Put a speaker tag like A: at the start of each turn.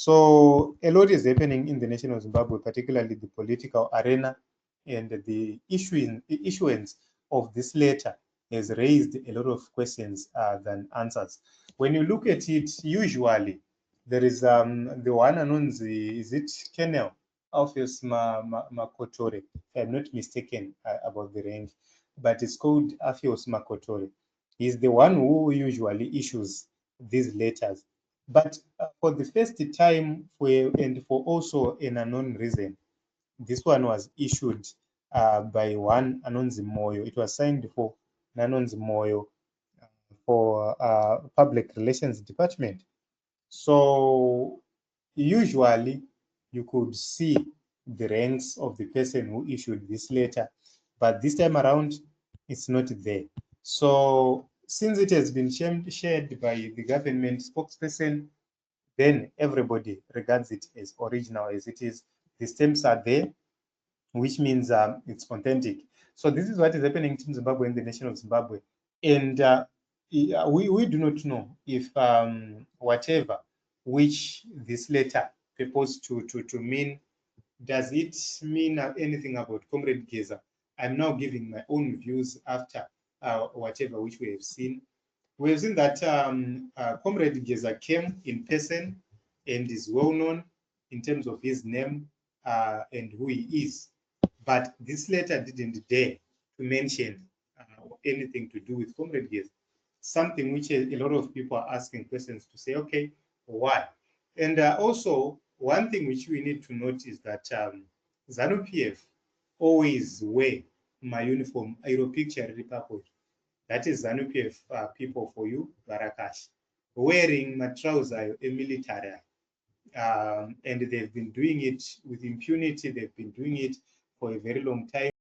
A: So a lot is happening in the nation of Zimbabwe, particularly the political arena, and the issuance of this letter has raised a lot of questions than answers. When you look at it, usually there is the one anonzi, is it Kenel Alpheus Makotore, if I'm not mistaken about the rank, but it's called Alpheus Makotore. He's the one who usually issues these letters. But for the first time, and for also an unknown reason, this one was issued by one Anonzi Moyo. It was signed for Anonzi Moyo for Public Relations Department. So usually you could see the ranks of the person who issued this letter, but this time around it's not there. So since it has been shared by the government spokesperson, then everybody regards it as original as it is. The stamps are there, which means it's authentic. So this is what is happening in Zimbabwe, in the nation of Zimbabwe. And we do not know if whatever which this letter purports to mean, does it mean anything about Comrade Geza? I'm now giving my own views after whatever which we have seen. We have seen that Comrade Geza came in person and is well known in terms of his name and who he is. But this letter didn't dare to mention anything to do with Comrade Geza, something which a lot of people are asking questions to say, okay, why? And also, one thing which we need to note is that ZANU-PF always wear my uniform, Aero Picture Republic. That is ZANU-PF people for you, Barakash, wearing my trouser, a military. And they've been doing it with impunity. They've been doing it for a very long time.